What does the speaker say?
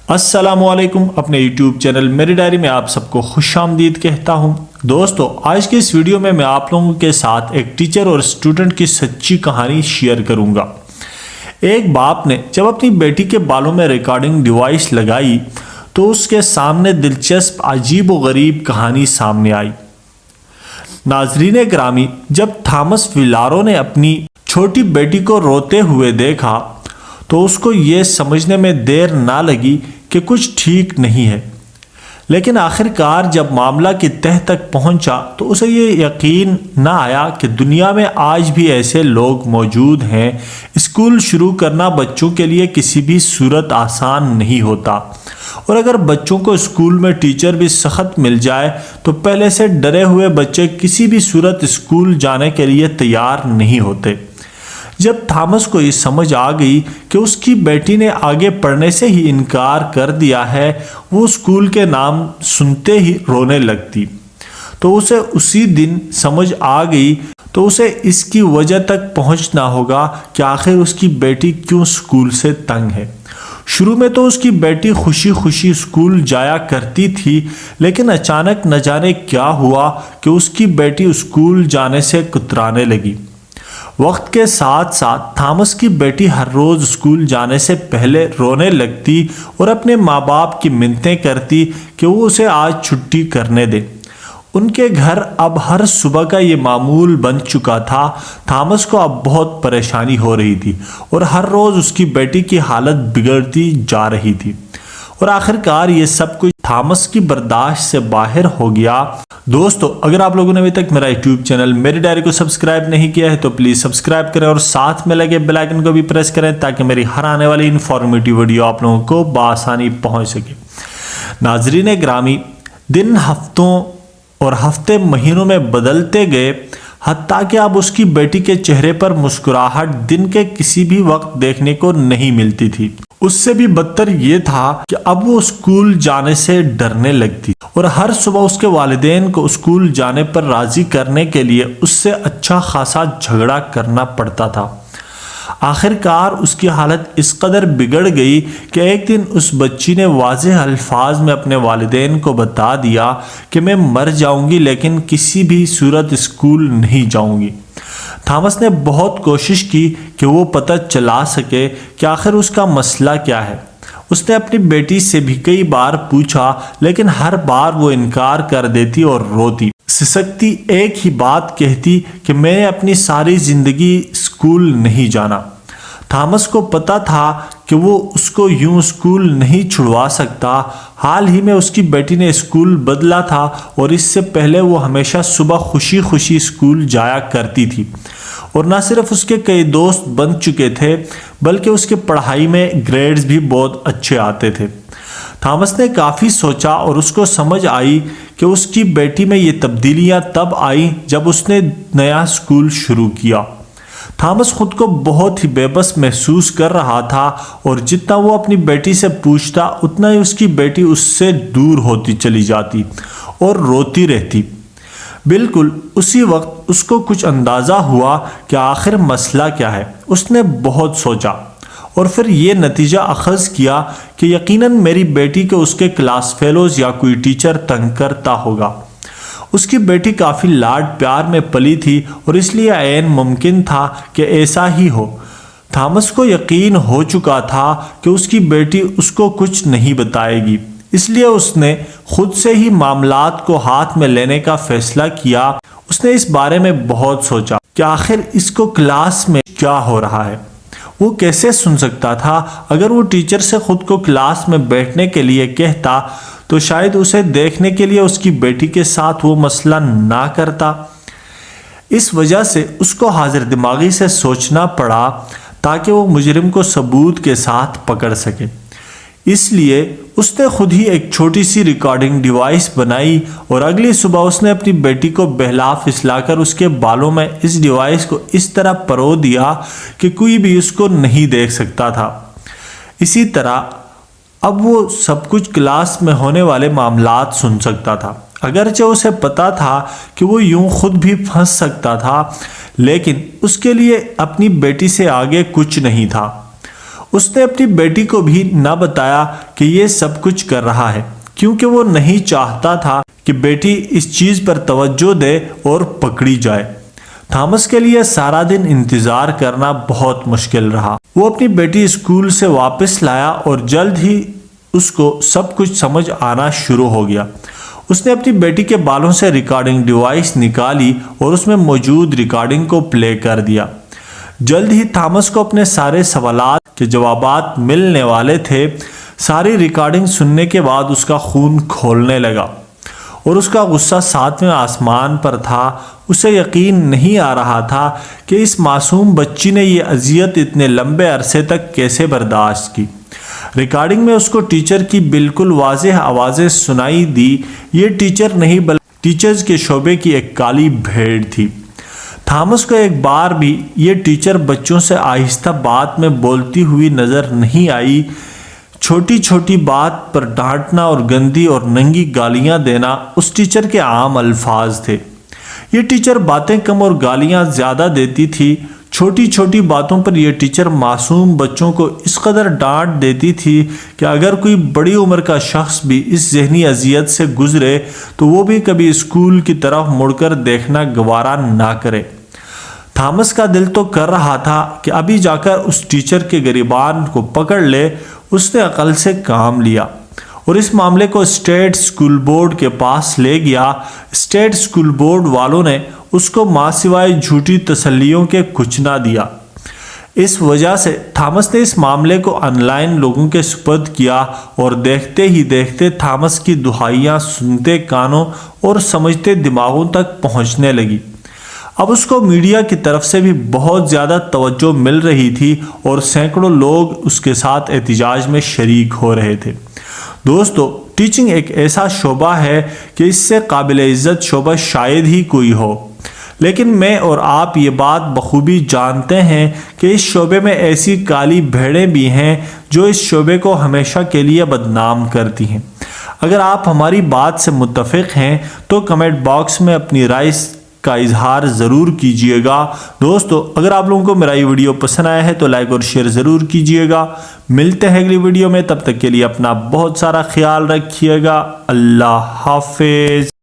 السلام علیکم، اپنے یوٹیوب چینل میری ڈائری میں آپ سب کو خوش آمدید کہتا ہوں۔ دوستو، آج کے اس ویڈیو میں آپ لوگوں کے ساتھ ایک ٹیچر اور اسٹوڈنٹ کی سچی کہانی شیئر کروں گا۔ ایک باپ نے جب اپنی بیٹی کے بالوں میں ریکارڈنگ ڈیوائس لگائی تو اس کے سامنے دلچسپ عجیب و غریب کہانی سامنے آئی۔ ناظرین گرامی، جب تھامس ویلارو نے اپنی چھوٹی بیٹی کو روتے ہوئے دیکھا تو اس کو یہ سمجھنے میں دیر نہ لگی کہ کچھ ٹھیک نہیں ہے، لیکن آخر کار جب معاملہ کی تہہ تک پہنچا تو اسے یہ یقین نہ آیا کہ دنیا میں آج بھی ایسے لوگ موجود ہیں۔ اسکول شروع کرنا بچوں کے لیے کسی بھی صورت آسان نہیں ہوتا، اور اگر بچوں کو اسکول میں ٹیچر بھی سخت مل جائے تو پہلے سے ڈرے ہوئے بچے کسی بھی صورت اسکول جانے کے لیے تیار نہیں ہوتے۔ جب تھامس کو یہ سمجھ آ گئی کہ اس کی بیٹی نے آگے پڑھنے سے ہی انکار کر دیا ہے، وہ اسکول کے نام سنتے ہی رونے لگتی، تو اسے اسی دن سمجھ آ گئی تو اسے اس کی وجہ تک پہنچنا ہوگا کہ آخر اس کی بیٹی کیوں اسکول سے تنگ ہے۔ شروع میں تو اس کی بیٹی خوشی خوشی اسکول جایا کرتی تھی، لیکن اچانک نہ جانے کیا ہوا کہ اس کی بیٹی اسکول جانے سے کترانے لگی۔ وقت کے ساتھ ساتھ تھامس کی بیٹی ہر روز اسکول جانے سے پہلے رونے لگتی اور اپنے ماں باپ کی منتیں کرتی کہ وہ اسے آج چھٹی کرنے دے۔ ان کے گھر اب ہر صبح کا یہ معمول بن چکا تھا۔ تھامس کو اب بہت پریشانی ہو رہی تھی اور ہر روز اس کی بیٹی کی حالت بگڑتی جا رہی تھی، اور آخر کار یہ سب کچھ تھامس کی برداشت سے باہر ہو گیا۔ دوستو، اگر آپ لوگوں نے ابھی تک میرا یوٹیوب چینل میری ڈائری کو سبسکرائب نہیں کیا ہے تو پلیز سبسکرائب کریں اور ساتھ میں لگے بیل آئیکن کو بھی پریس کریں تاکہ میری ہر آنے والی انفارمیٹیو ویڈیو آپ لوگوں کو بآسانی پہنچ سکے۔ ناظرین گرامی، دن ہفتوں اور ہفتے مہینوں میں بدلتے گئے، حتیٰ کہ اب اس کی بیٹی کے چہرے پر مسکراہٹ دن کے کسی بھی وقت دیکھنے کو نہیں ملتی تھی۔ اس سے بھی بدتر یہ تھا کہ اب وہ اسکول جانے سے ڈرنے لگتی، اور ہر صبح اس کے والدین کو اسکول جانے پر راضی کرنے کے لیے اس سے اچھا خاصا جھگڑا کرنا پڑتا تھا۔ آخر کار اس کی حالت اس قدر بگڑ گئی کہ ایک دن اس بچی نے واضح الفاظ میں اپنے والدین کو بتا دیا کہ میں مر جاؤں گی لیکن کسی بھی صورت اسکول نہیں جاؤں گی۔ تھامس نے بہت کوشش کی کہ وہ پتہ چلا سکے کہ آخر اس کا مسئلہ کیا ہے۔ اس نے اپنی بیٹی سے بھی کئی بار پوچھا، لیکن ہر بار وہ انکار کر دیتی اور روتی سسکتی ایک ہی بات کہتی کہ میں نے اپنی ساری زندگی اسکول نہیں جانا۔ تھامس کو پتا تھا کہ وہ اس کو یوں اسکول نہیں چھڑوا سکتا۔ حال ہی میں اس کی بیٹی نے اسکول بدلا تھا، اور اس سے پہلے وہ ہمیشہ صبح خوشی خوشی اسکول جایا کرتی تھی، اور نہ صرف اس کے کئی دوست بن چکے تھے بلکہ اس کے پڑھائی میں گریڈز بھی بہت اچھے آتے تھے۔ تھامس نے کافی سوچا اور اس کو سمجھ آئی کہ اس کی بیٹی میں یہ تبدیلیاں تب آئیں جب اس نے نیا اسکول شروع کیا۔ تھامس خود کو بہت ہی بے بس محسوس کر رہا تھا، اور جتنا وہ اپنی بیٹی سے پوچھتا اتنا ہی اس کی بیٹی اس سے دور ہوتی چلی جاتی اور روتی رہتی۔ بالکل اسی وقت اس کو کچھ اندازہ ہوا کہ آخر مسئلہ کیا ہے۔ اس نے بہت سوچا اور پھر یہ نتیجہ اخذ کیا کہ یقیناً میری بیٹی کو اس کے کلاس فیلوز یا کوئی ٹیچر تنگ کرتا ہوگا۔ اس کی بیٹی کافی لاڈ پیار میں پلی تھی، اور اس لیے عین ممکن تھا کہ ایسا ہی ہو۔ تھامس کو یقین ہو چکا تھا کہ اس کی بیٹی اس کو کچھ نہیں بتائے گی، اس لیے اس نے خود سے ہی معاملات کو ہاتھ میں لینے کا فیصلہ کیا۔ اس نے اس بارے میں بہت سوچا کہ آخر اس کو کلاس میں کیا ہو رہا ہے۔ وہ کیسے سن سکتا تھا؟ اگر وہ ٹیچر سے خود کو کلاس میں بیٹھنے کے لیے کہتا تو شاید اسے دیکھنے کے لیے اس کی بیٹی کے ساتھ وہ مسئلہ نہ کرتا۔ اس وجہ سے اس کو حاضر دماغی سے سوچنا پڑا تاکہ وہ مجرم کو ثبوت کے ساتھ پکڑ سکے۔ اس لیے اس نے خود ہی ایک چھوٹی سی ریکارڈنگ ڈیوائس بنائی، اور اگلی صبح اس نے اپنی بیٹی کو بہلا پھسلا کر اس کے بالوں میں اس ڈیوائس کو اس طرح پرو دیا کہ کوئی بھی اس کو نہیں دیکھ سکتا تھا۔ اسی طرح اب وہ سب کچھ کلاس میں ہونے والے معاملات سن سکتا تھا۔ اگرچہ اسے پتا تھا کہ وہ یوں خود بھی پھنس سکتا تھا، لیکن اس کے لیے اپنی بیٹی سے آگے کچھ نہیں تھا۔ اس نے اپنی بیٹی کو بھی نہ بتایا کہ یہ سب کچھ کر رہا ہے، کیونکہ وہ نہیں چاہتا تھا کہ بیٹی اس چیز پر توجہ دے اور پکڑی جائے۔ تھامس کے لیے سارا دن انتظار کرنا بہت مشکل رہا۔ وہ اپنی بیٹی اسکول سے واپس لایا اور جلد ہی اس کو سب کچھ سمجھ آنا شروع ہو گیا۔ اس نے اپنی بیٹی کے بالوں سے ریکارڈنگ ڈیوائس نکالی اور اس میں موجود ریکارڈنگ کو پلے کر دیا۔ جلد ہی تھامس کو اپنے سارے سوالات کے جوابات ملنے والے تھے۔ ساری ریکارڈنگ سننے کے بعد اس کا خون کھولنے لگا اور اس کا غصہ ساتویں آسمان پر تھا۔ اسے یقین نہیں آ رہا تھا کہ اس معصوم بچی نے یہ اذیت اتنے لمبے عرصے تک کیسے برداشت کی۔ ریکارڈنگ میں اس کو ٹیچر کی بالکل واضح آوازیں سنائی دی۔ یہ ٹیچر نہیں بلکہ ٹیچرز کے شعبے کی ایک کالی بھیڑ تھی۔ تھامس کو ایک بار بھی یہ ٹیچر بچوں سے آہستہ بات میں بولتی ہوئی نظر نہیں آئی۔ چھوٹی چھوٹی بات پر ڈانٹنا اور گندی اور ننگی گالیاں دینا اس ٹیچر کے عام الفاظ تھے۔ یہ ٹیچر باتیں کم اور گالیاں زیادہ دیتی تھی۔ چھوٹی چھوٹی باتوں پر یہ ٹیچر معصوم بچوں کو اس قدر ڈانٹ دیتی تھی کہ اگر کوئی بڑی عمر کا شخص بھی اس ذہنی اذیت سے گزرے تو وہ بھی کبھی اسکول کی طرف مڑ کر دیکھنا گوارا نہ کرے۔ تھامس کا دل تو کر رہا تھا کہ ابھی جا کر اس ٹیچر کے گریبان کو پکڑ لے۔ اس نے عقل سے کام لیا اور اس معاملے کو اسٹیٹ اسکول بورڈ کے پاس لے گیا۔ اسٹیٹ اسکول بورڈ والوں نے اس کو ماں سوائے جھوٹی تسلیوں کے کچھ نہ دیا۔ اس وجہ سے تھامس نے اس معاملے کو آن لائن لوگوں کے سپرد کیا اور دیکھتے ہی دیکھتے تھامس کی دہائیاں سنتے کانوں اور سمجھتے دماغوں تک پہنچنے لگی۔ اب اس کو میڈیا کی طرف سے بھی بہت زیادہ توجہ مل رہی تھی اور سینکڑوں لوگ اس کے ساتھ احتجاج میں شریک ہو رہے تھے۔ دوستو، ٹیچنگ ایک ایسا شعبہ ہے کہ اس سے قابل عزت شعبہ شاید ہی کوئی ہو، لیکن میں اور آپ یہ بات بخوبی جانتے ہیں کہ اس شعبے میں ایسی کالی بھیڑیں بھی ہیں جو اس شعبے کو ہمیشہ کے لیے بدنام کرتی ہیں۔ اگر آپ ہماری بات سے متفق ہیں تو کمنٹ باکس میں اپنی رائے کا اظہار ضرور کیجئے گا۔ دوستو، اگر آپ لوگوں کو میرا یہ ویڈیو پسند آیا ہے تو لائک اور شیئر ضرور کیجئے گا۔ ملتے ہیں اگلی ویڈیو میں، تب تک کے لیے اپنا بہت سارا خیال رکھیے گا۔ اللہ حافظ۔